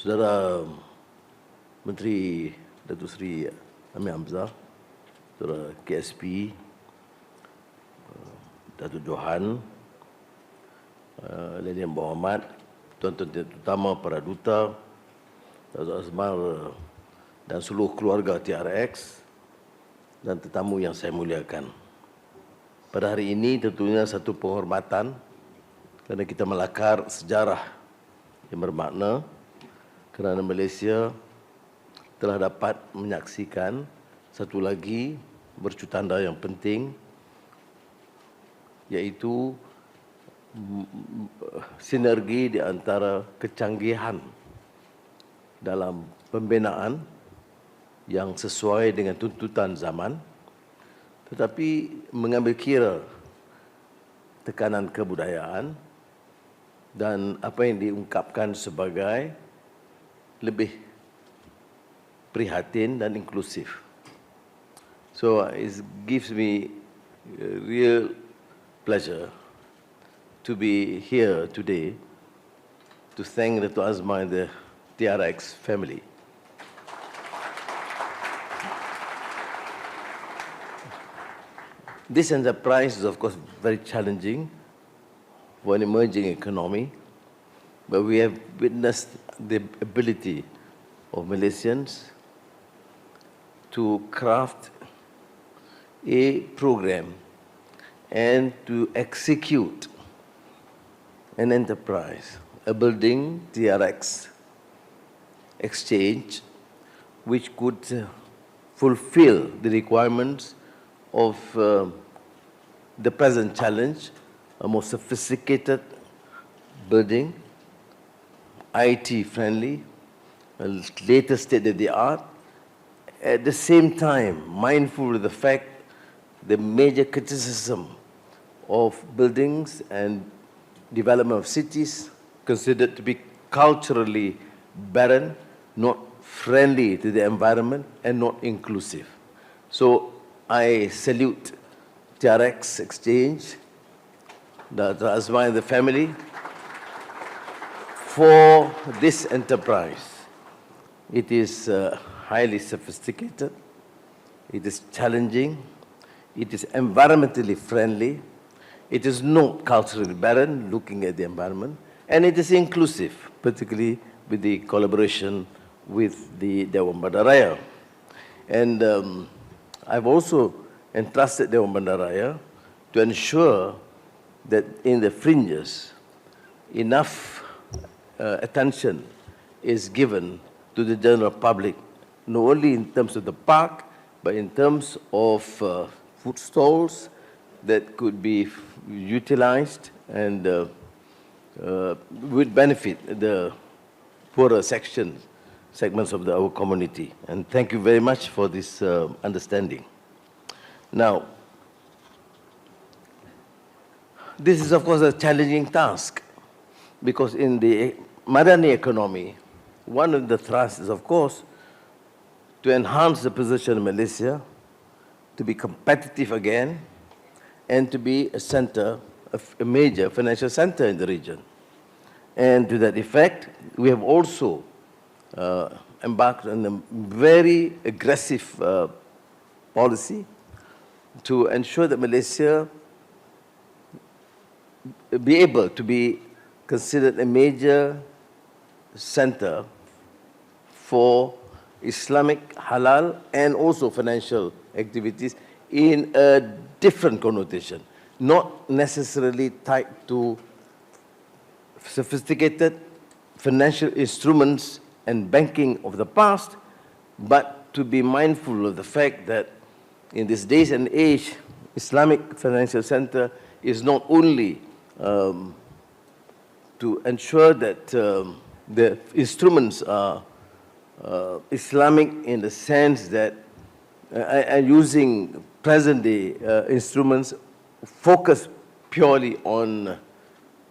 Saudara Menteri Datuk Seri Amir Hamzah, Saudara KSP, Datuk Johan, Yang Berhormat, Tuan-tuan terutama para duta, Datuk Azmal dan seluruh keluarga TRX dan tetamu yang saya muliakan. Pada hari ini tentunya satu penghormatan kerana kita melakar sejarah yang bermakna kerana Malaysia telah dapat menyaksikan satu lagi bercutanda yang penting, iaitu sinergi di antara kecanggihan dalam pembinaan yang sesuai dengan tuntutan zaman, tetapi mengambil kira tekanan kebudayaan dan apa yang diungkapkan sebagai lebih prihatin dan inklusif. So it gives me real pleasure to be here today to thank Dato' Azma and the TRX family. This enterprise is, of course, very challenging for an emerging economy, but we have witnessed the ability of Malaysians to craft a program and to execute an enterprise, a building, TRX Exchange, which could fulfill the requirements of the present challenge, a more sophisticated building, IT friendly, a latest state of the art, at the same time mindful of the fact the major criticism of buildings and development of cities considered to be culturally barren, not friendly to the environment, and not inclusive. So I salute TRX Exchange, Dr. Azma and the family, for this enterprise. It is highly sophisticated, it is challenging, it is environmentally friendly, it is not culturally barren, looking at the environment, and it is inclusive, particularly with the collaboration with the Dewan Bandaraya. And I've also entrusted Dewan Bandaraya to ensure that in the fringes, enough attention is given to the general public, not only in terms of the park, but in terms of food stalls that could be utilized and would benefit the poorer segments of our community. And thank you very much for this understanding. Now, this is of course a challenging task, because in the Madani economy, one of the thrusts is, of course, to enhance the position of Malaysia, to be competitive again, and to be a major financial center in the region. And to that effect, we have also embarked on a very aggressive policy to ensure that Malaysia be able to be considered a major center for Islamic halal and also financial activities in a different connotation, not necessarily tied to sophisticated financial instruments and banking of the past, but to be mindful of the fact that in this days and age, Islamic financial center is not only to ensure that the instruments are Islamic in the sense that and using present-day instruments focus purely on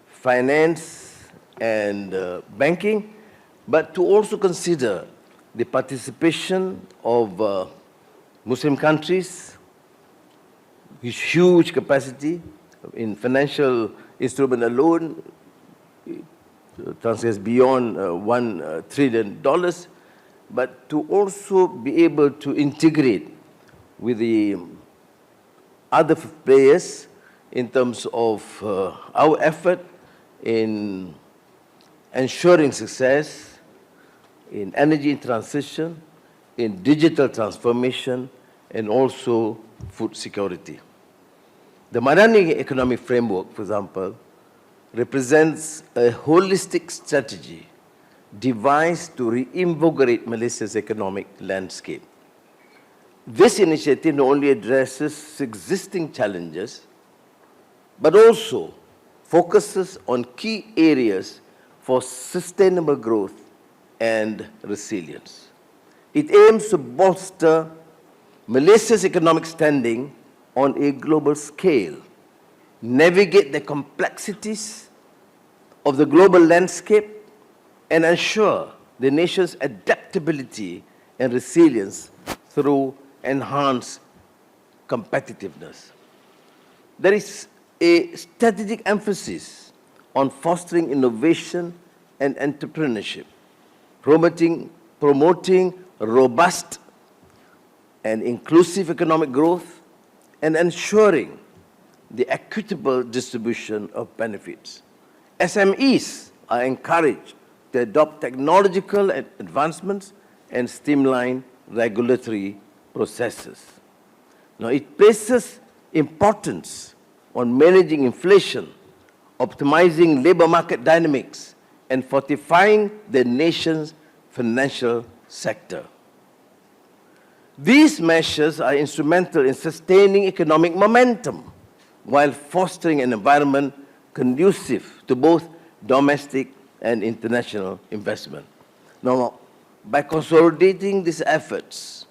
finance and banking, but to also consider the participation of Muslim countries with huge capacity in financial instrument alone, transgress beyond $1 trillion, but to also be able to integrate with the other players in terms of our effort in ensuring success in energy transition, in digital transformation, and also food security. The Madani economic framework, for example, represents a holistic strategy devised to reinvigorate Malaysia's economic landscape. This initiative not only addresses existing challenges, but also focuses on key areas for sustainable growth and resilience. It aims to bolster Malaysia's economic standing on a global scale, navigate the complexities of the global landscape, and ensure the nation's adaptability and resilience through enhanced competitiveness. There is a strategic emphasis on fostering innovation and entrepreneurship, promoting robust and inclusive economic growth, and ensuring the equitable distribution of benefits. SMEs are encouraged to adopt technological advancements and streamline regulatory processes. Now, it places importance on managing inflation, optimizing labor market dynamics, and fortifying the nation's financial sector. These measures are instrumental in sustaining economic momentum while fostering an environment conducive to both domestic and international investment. Now, by consolidating these efforts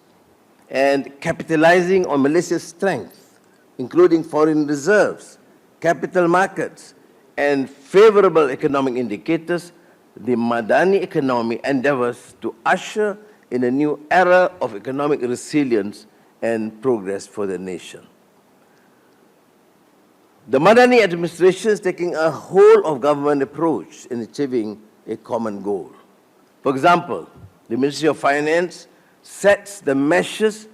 and capitalizing on Malaysia's strength, including foreign reserves, capital markets, and favorable economic indicators, the Madani economy endeavors to usher in a new era of economic resilience and progress for the nation. The Madani administration is taking a whole-of-government approach in achieving a common goal. For example, the Ministry of Finance sets the measures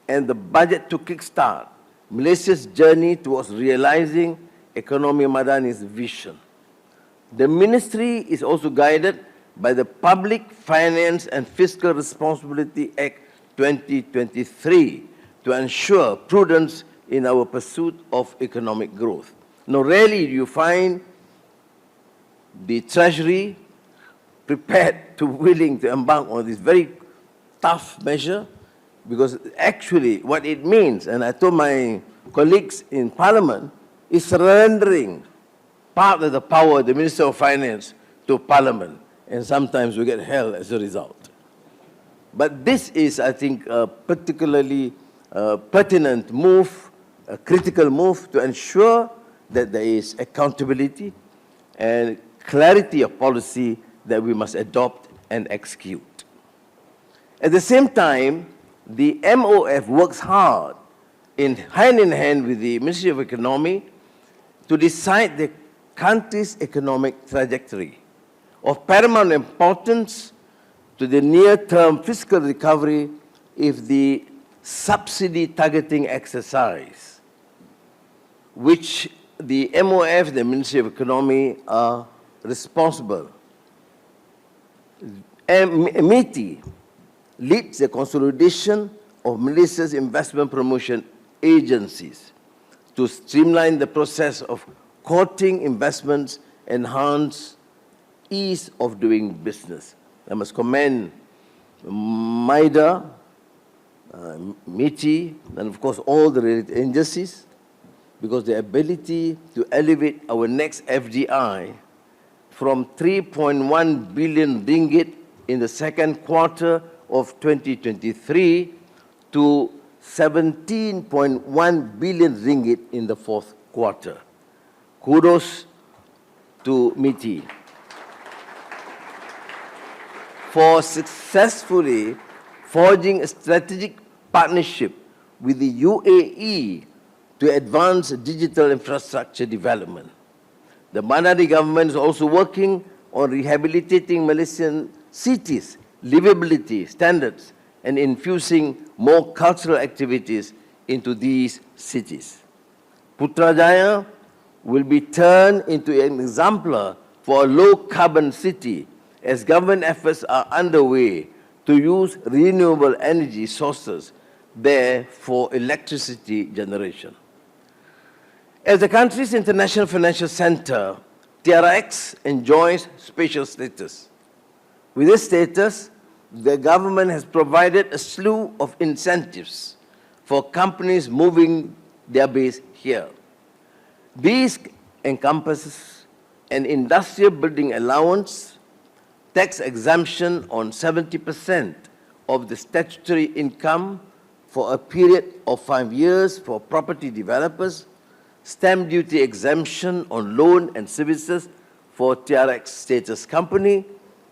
and the budget to kickstart Malaysia's journey towards realizing Ekonomi Madani's vision. The ministry is also guided by the Public Finance and Fiscal Responsibility Act 2023 to ensure prudence in our pursuit of economic growth. Now, rarely do you find the Treasury prepared to willing to embark on this very tough measure, because actually what it means, and I told my colleagues in Parliament, is surrendering part of the power of the Minister of Finance to Parliament, and sometimes we get hell as a result. But this is, I think, a particularly pertinent move, a critical move to ensure that there is accountability and clarity of policy that we must adopt and execute. At the same time, the MOF works hard hand in hand with the Ministry of Economy to decide the country's economic trajectory. Of paramount importance to the near-term fiscal recovery if the subsidy targeting exercise, which the MOF, the Ministry of Economy, are responsible. MITI leads the consolidation of Malaysia's investment promotion agencies to streamline the process of courting investments, enhance ease of doing business. I must commend MIDA, MITI, and of course all the related agencies, because the ability to elevate our next FDI from 3.1 billion ringgit in the second quarter of 2023 to 17.1 billion ringgit in the fourth quarter. Kudos to MITI for successfully forging a strategic partnership with the UAE to advance digital infrastructure development. The Madani government is also working on rehabilitating Malaysian cities, livability standards, and infusing more cultural activities into these cities. Putrajaya will be turned into an exemplar for a low-carbon city as government efforts are underway to use renewable energy sources there for electricity generation. As the country's international financial center, TRX enjoys special status. With this status, the government has provided a slew of incentives for companies moving their base here. These encompasses an industrial building allowance, tax exemption on 70% of the statutory income for a period of 5 years for property developers, stamp duty exemption on loan and services for TRX status company,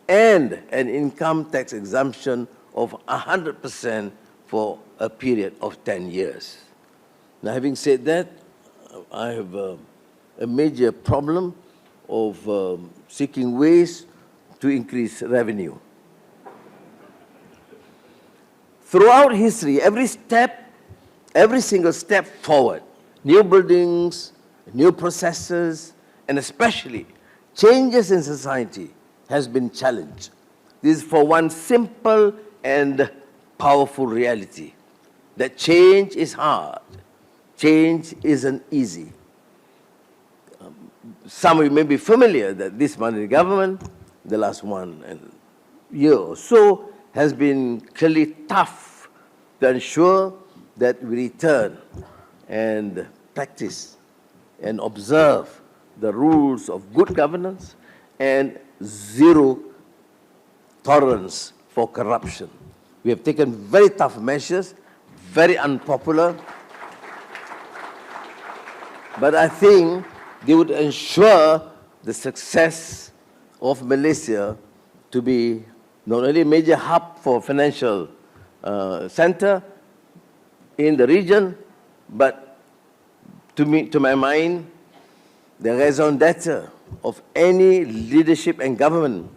and an income tax exemption of 100% for a period of 10 years. Now, having said that, I have a major problem of seeking ways to increase revenue. Throughout history, every single step forward, new buildings, new processes, and especially changes in society has been challenged. This is for one simple and powerful reality, that change is hard, change isn't easy. Some of you may be familiar that this Madani government, the last year or so, has been clearly tough to ensure that we return and practice and observe the rules of good governance and zero tolerance for corruption. We have taken very tough measures, very unpopular, but I think they would ensure the success of Malaysia to be not only a major hub for financial center in the region, but to my mind, the raison d'etre of any leadership and government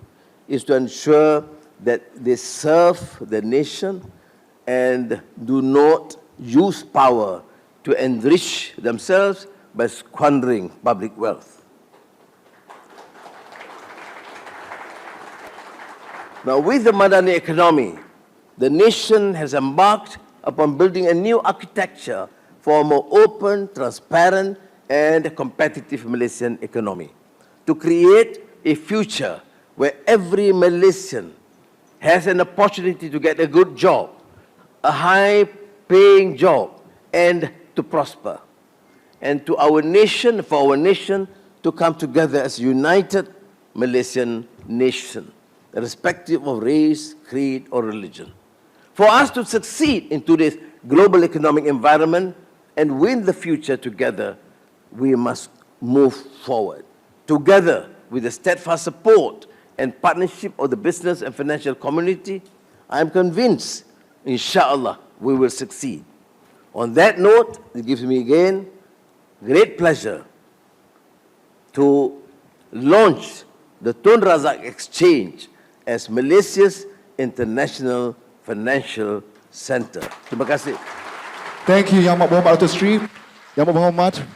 is to ensure that they serve the nation and do not use power to enrich themselves by squandering public wealth. Now, with the Madani economy, the nation has embarked upon building a new architecture for a more open, transparent, and competitive Malaysian economy, to create a future where every Malaysian has an opportunity to get a good job, a high-paying job, and to prosper. And to our nation, for our nation to come together as a united Malaysian nation, irrespective of race, creed, or religion. For us to succeed in today's global economic environment and win the future together, we must move forward. Together with the steadfast support and partnership of the business and financial community, I am convinced, inshallah, we will succeed. On that note, it gives me again great pleasure to launch the Tun Razak Exchange as Malaysia's International Financial Center. Terima kasih. Thank you, Yang Berhormat Dr. Sri. Yang Berhormat